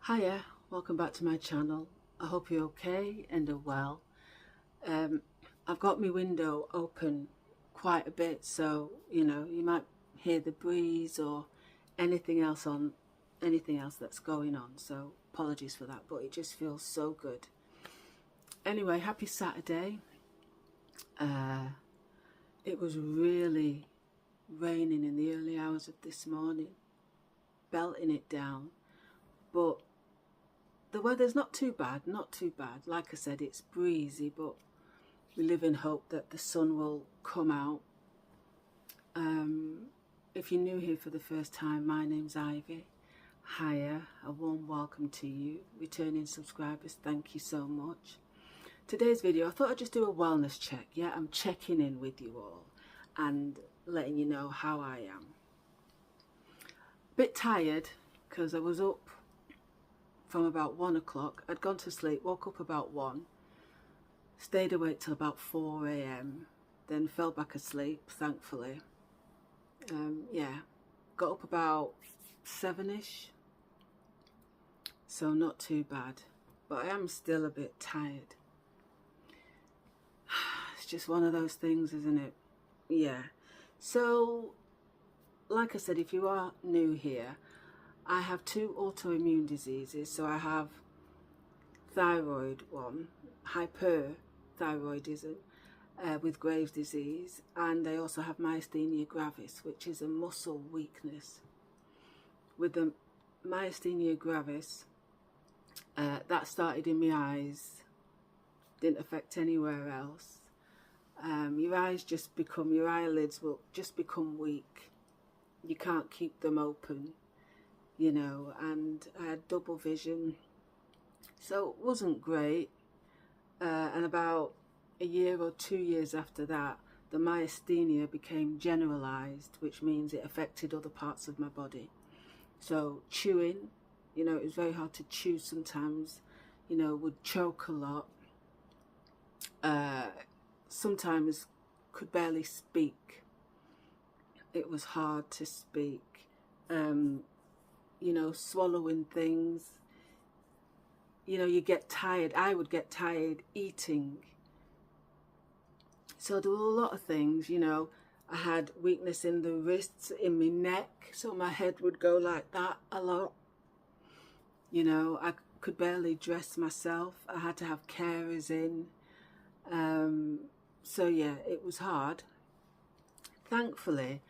Hiya, welcome back to my channel. I hope you're okay and are well. I've got my window open quite a bit, so you might hear the breeze or anything else that's going on. So apologies for that, but it just feels so good. Anyway, happy Saturday. It was really raining in the early hours of this morning, belting it down, but the weather's not too bad. Like I said, it's breezy, but we live in hope that the sun will come out. If you're new here for the first time, my name's Ivy. Hiya, a warm welcome to you. Returning subscribers, thank you so much. Today's video, I thought I'd just do a wellness check. Yeah, I'm checking in with you all and letting you know how I am. Bit tired because I was up from about 1 o'clock. I'd gone to sleep, woke up about 1, stayed awake till about 4 a.m, then fell back asleep, thankfully. Yeah, got up about 7ish, so not too bad, but I am still a bit tired. It's just one of those things, isn't it? Yeah. So, like I said, if you are new here, I have 2 autoimmune diseases. So I have thyroid one, hyperthyroidism with Graves' disease, and I also have myasthenia gravis, which is a muscle weakness. With the myasthenia gravis, that started in my eyes, didn't affect anywhere else. Your eyelids will just become weak. You can't keep them open, and I had double vision, so it wasn't great. And about a year or 2 years after that, the myasthenia became generalized, which means it affected other parts of my body. So chewing, it was very hard to chew sometimes, would choke a lot. Sometimes could barely speak. It was hard to speak. Swallowing things. You get tired. I would get tired eating. So there were a lot of things, I had weakness in the wrists, in my neck, so my head would go like that a lot. I could barely dress myself. I had to have carers in. So yeah, it was hard. Thankfully,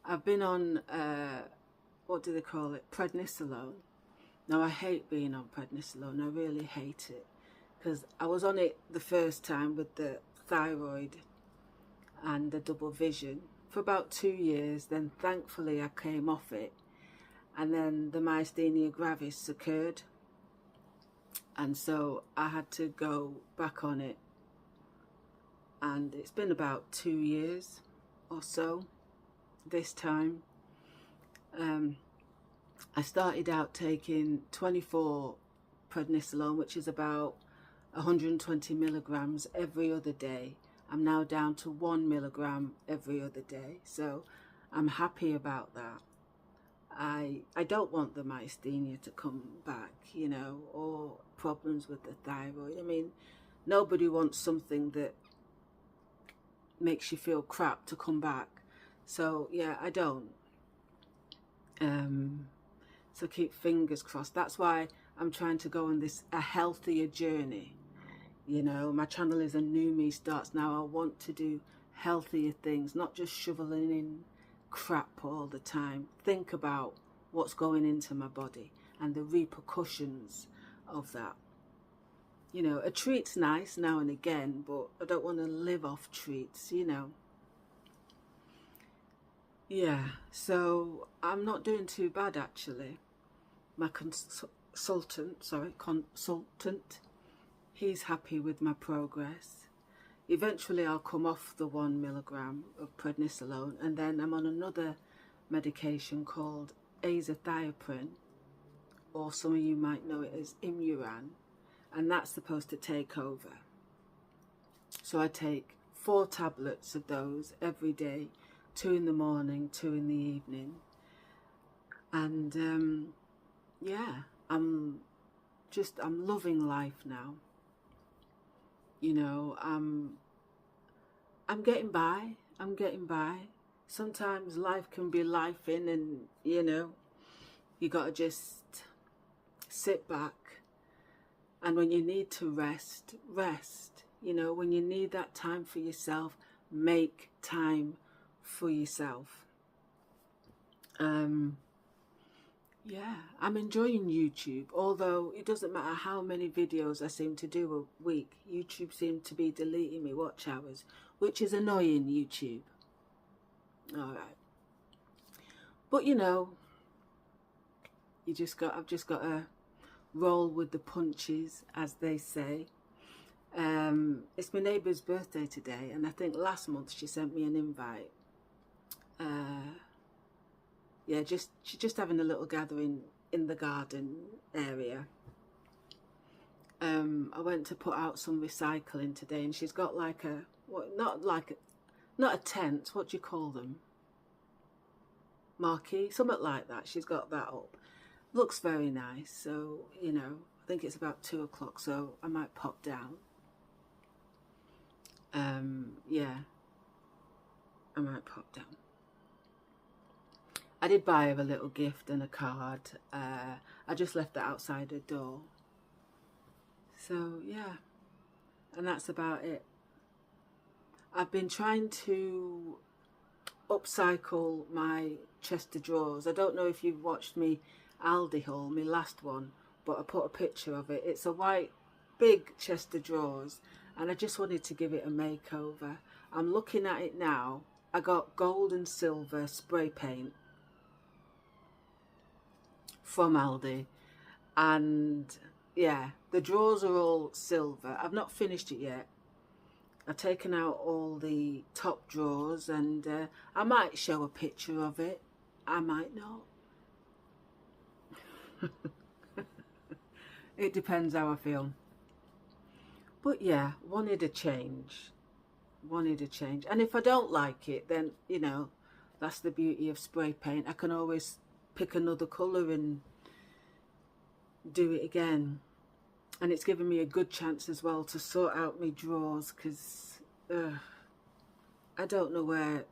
I've been on, what do they call it, prednisolone. Now, I hate being on prednisolone. I really hate it, because I was on it the first time with the thyroid and the double vision for about 2 years. Then thankfully I came off it, and then the myasthenia gravis occurred, and so I had to go back on it, and it's been about 2 years or so this time. I started out taking 24 prednisolone, which is about 120 milligrams every other day. I'm now down to 1 milligram every other day, so I'm happy about that. I don't want the myasthenia to come back, or problems with the thyroid. I mean, nobody wants something that makes you feel crap to come back. So yeah, I don't. So keep fingers crossed. That's why I'm trying to go on a healthier journey. My channel is A New Me Starts Now. I want to do healthier things, not just shoveling in crap all the time. Think about what's going into my body and the repercussions of that. A treat's nice now and again, but I don't want to live off treats, Yeah, so I'm not doing too bad, actually. My consultant, he's happy with my progress. Eventually I'll come off the 1 milligram of prednisolone, and then I'm on another medication called azathioprine, or some of you might know it as Imuran, and that's supposed to take over. So I take 4 tablets of those every day, 2 in the morning, 2 in the evening, and yeah, I'm I'm loving life now. You know, I'm getting by. I'm getting by. Sometimes life can be lifing, and you know, you gotta just sit back. And when you need to rest, rest. You know, when you need that time for yourself, make time for yourself. Yeah, I'm enjoying YouTube, although it doesn't matter how many videos I seem to do a week. YouTube seems to be deleting me watch hours, which is annoying, YouTube. Alright. But you know, I've just got to roll with the punches, as they say. It's my neighbour's birthday today, and I think last month she sent me an invite. Yeah, she's just having a little gathering in the garden area. I went to put out some recycling today, and she's got like not a tent, what do you call them? Marquee, something like that. She's got that up. Looks very nice. So, you know, I think it's about 2 o'clock, so I might pop down. Yeah, I might pop down. I did buy her a little gift and a card. I just left that outside her door. So, yeah. And that's about it. I've been trying to upcycle my chest of drawers. I don't know if you've watched me Aldi haul, my last one, but I put a picture of it. It's a white, big chest of drawers, and I just wanted to give it a makeover. I'm looking at it now. I got gold and silver spray paint from Aldi, and yeah, the drawers are all silver. I've not finished it yet. I've taken out all the top drawers, and I might show a picture of it. I might not. It depends how I feel. But yeah, wanted a change. Wanted a change. And if I don't like it, then, you know, that's the beauty of spray paint. I can always pick another colour and do it again. And it's given me a good chance as well to sort out my drawers, because I don't know where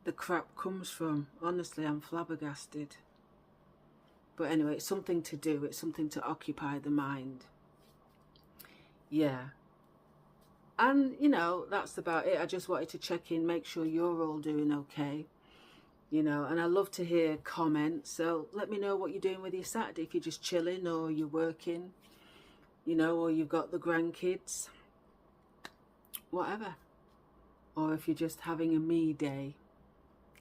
the crap comes from. Honestly, I'm flabbergasted. But anyway, it's something to do. It's something to occupy the mind. Yeah. And, you know, that's about it. I just wanted to check in, make sure you're all doing okay. You know, and I love to hear comments. So let me know what you're doing with your Saturday. If you're just chilling, or you're working, you know, or you've got the grandkids. Whatever. Or if you're just having a me day.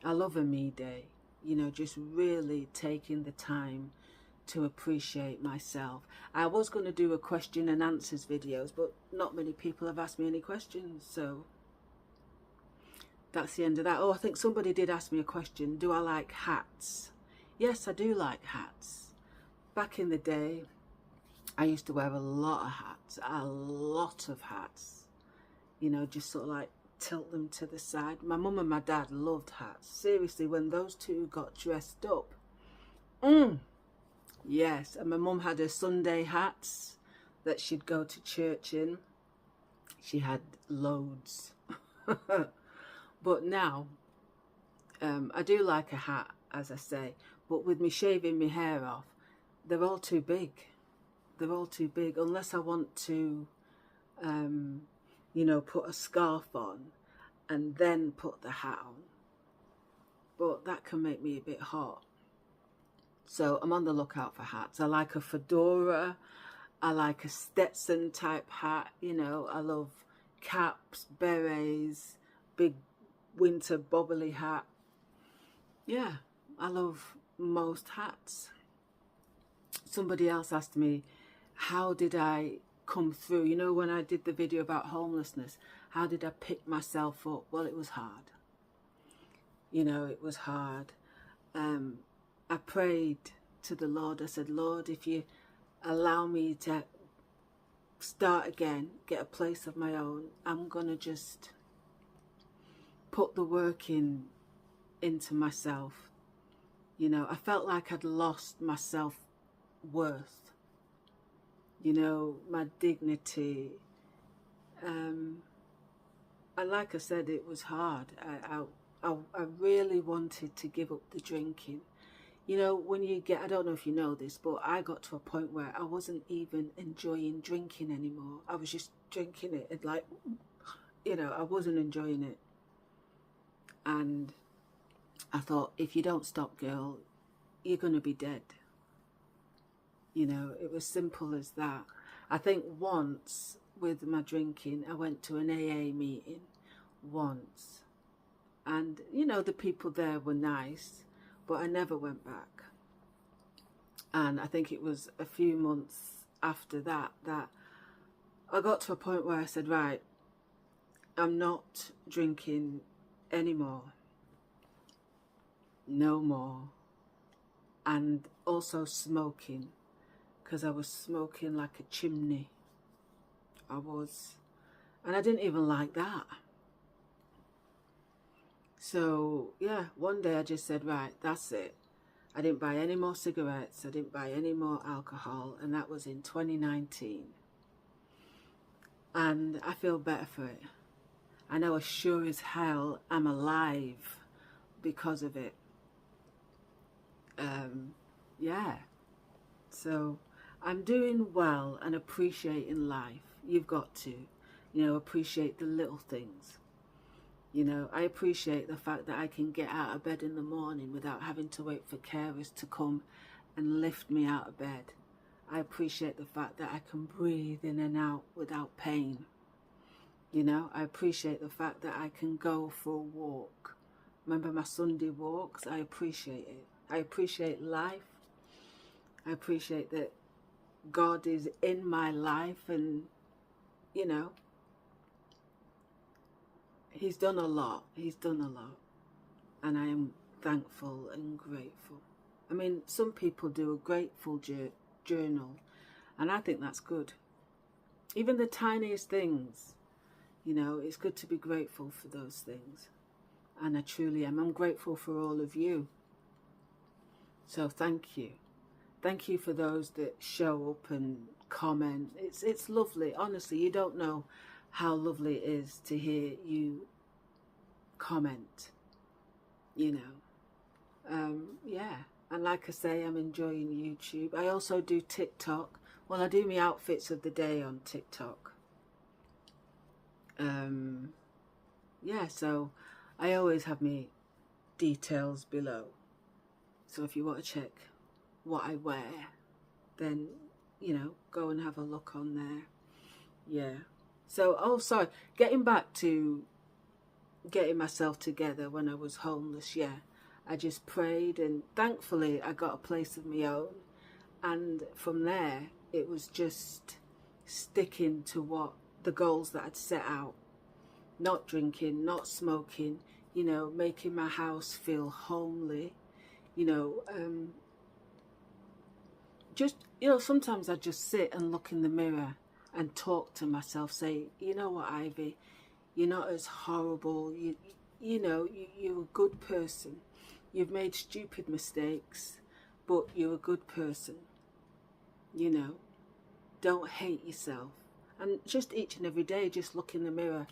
I love a me day. You know, just really taking the time to appreciate myself. I was going to do a question and answers videos, but not many people have asked me any questions, so that's the end of that. Oh, I think somebody did ask me a question. Do I like hats? Yes, I do like hats. Back in the day, I used to wear a lot of hats. A lot of hats. You know, just sort of like tilt them to the side. My mum and my dad loved hats. Seriously, when those two got dressed up, yes. And my mum had her Sunday hats that she'd go to church in. She had loads. But now, I do like a hat, as I say, but with me shaving my hair off, they're all too big. They're all too big, unless I want to you know, put a scarf on and then put the hat on. But that can make me a bit hot. So I'm on the lookout for hats. I like a fedora. I like a Stetson type hat. You know, I love caps, berets, big winter bobbly hat. Yeah, I love most hats. Somebody else asked me, how did I come through? You know, when I did the video about homelessness, how did I pick myself up? Well, it was hard. You know, it was hard. I prayed to the Lord. I said, Lord, if you allow me to start again, get a place of my own, I'm going to just put the work into myself. You know, I felt like I'd lost my self-worth. you know, my dignity. And like I said, it was hard. I really wanted to give up the drinking. You know, when you get, I don't know if you know this, but I got to a point where I wasn't even enjoying drinking anymore. I was just drinking it and like, you know, I wasn't enjoying it. And I thought, if you don't stop, girl, you're going to be dead. You know, it was simple as that. I think once with my drinking, I went to an AA meeting once. And, you know, the people there were nice, but I never went back. And I think it was a few months after that that I got to a point where I said, right, I'm not drinking anymore. No more. And also smoking, because I was smoking like a chimney. I was. And I didn't even like that. So, yeah, one day I just said, right, that's it. I didn't buy any more cigarettes. I didn't buy any more alcohol. And that was in 2019. And I feel better for it. I know as sure as hell I'm alive because of it. Yeah. So I'm doing well and appreciating life. You've got to, you know, appreciate the little things. You know, I appreciate the fact that I can get out of bed in the morning without having to wait for carers to come and lift me out of bed. I appreciate the fact that I can breathe in and out without pain. You know, I appreciate the fact that I can go for a walk. Remember my Sunday walks? I appreciate it. I appreciate life. I appreciate that God is in my life and, you know, He's done a lot. He's done a lot. And I am thankful and grateful. I mean, some people do a grateful journal, and I think that's good. Even the tiniest things, you know, it's good to be grateful for those things. And I truly am. I'm grateful for all of you. So thank you. Thank you for those that show up and comment. It's lovely. Honestly, you don't know how lovely it is to hear you comment, you know. Yeah. And like I say, I'm enjoying YouTube. I also do TikTok. Well, I do my outfits of the day on TikTok. Yeah, so I always have my details below. So if you want to check what I wear, then, you know, go and have a look on there. Yeah. So, oh, sorry. Getting back to getting myself together when I was homeless, yeah. I just prayed and thankfully I got a place of my own. And from there, it was just sticking to what the goals that I'd set out. Not drinking, not smoking, you know, making my house feel homely, you know, just, you know, sometimes I just sit and look in the mirror and talk to myself, say, you know what, Ivy, you're not as horrible, you know, you're a good person. You've made stupid mistakes, but you're a good person, you know. Don't hate yourself. And just each and every day, just look in the mirror.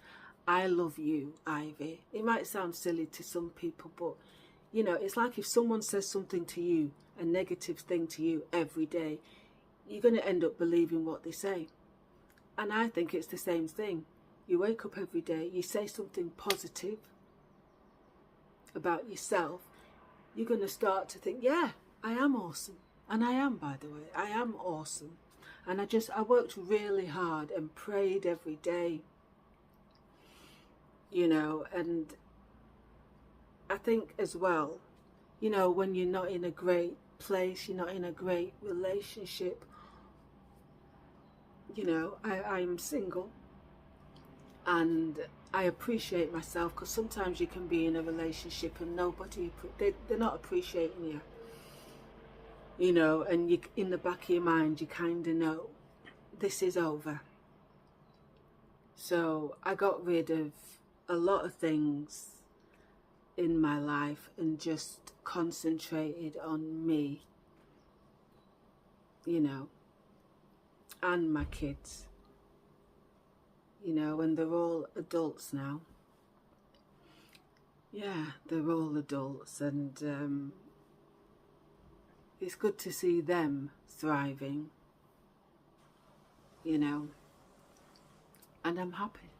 I love you, Ivy. It might sound silly to some people, but, you know, it's like if someone says something to you, a negative thing to you every day, you're going to end up believing what they say. And I think it's the same thing. You wake up every day, you say something positive about yourself, you're going to start to think, yeah, I am awesome. And I am, by the way, I am awesome. And I worked really hard and prayed every day, you know, and I think as well, you know, when you're not in a great place, you're not in a great relationship, you know, I'm single and I appreciate myself, because sometimes you can be in a relationship and they're not appreciating you, you know, and you, in the back of your mind, you kind of know this is over. So I got rid of a lot of things in my life and just concentrated on me, you know. and my kids, you know, and they're all adults now. Yeah, they're all adults, and it's good to see them thriving, you know, and I'm happy.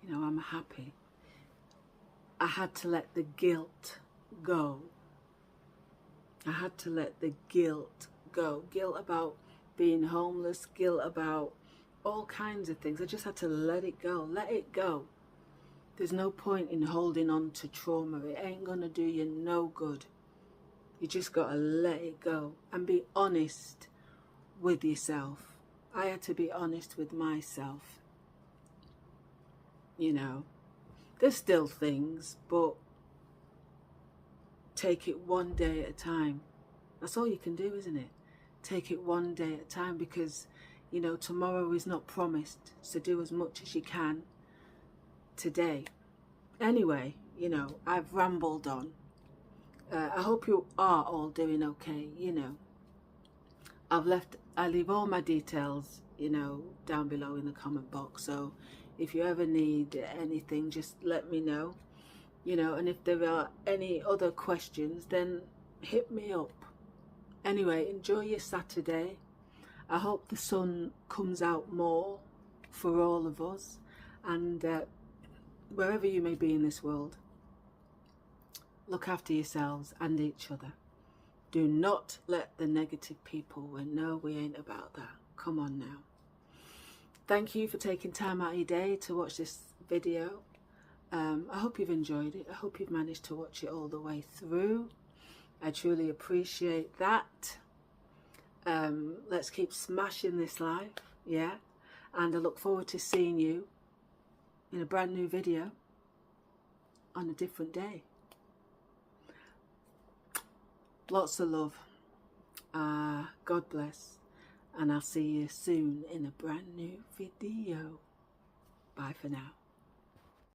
You know, I'm happy. I had to let the guilt go. I had to let the guilt go. Guilt about being homeless, guilt about all kinds of things. I just had to let it go. Let it go. There's no point in holding on to trauma. It ain't gonna do you no good. You just gotta let it go and be honest with yourself. I had to be honest with myself. You know, there's still things, but take it one day at a time. That's all you can do, isn't it? Take it one day at a time, because, you know, tomorrow is not promised. So do as much as you can today. Anyway, you know, I've rambled on. I hope you are all doing okay, you know. I leave all my details, you know, down below in the comment box. So if you ever need anything, just let me know, you know, and if there are any other questions, then hit me up. Anyway, enjoy your Saturday. I hope the sun comes out more for all of us, and wherever you may be in this world, look after yourselves and each other. Do not let the negative people win. No, we ain't about that. Come on now. Thank you for taking time out of your day to watch this video. I hope you've enjoyed it. I hope you've managed to watch it all the way through. I truly appreciate that. Let's keep smashing this life, yeah? And I look forward to seeing you in a brand new video on a different day. Lots of love. God bless. And I'll see you soon in a brand new video. Bye for now.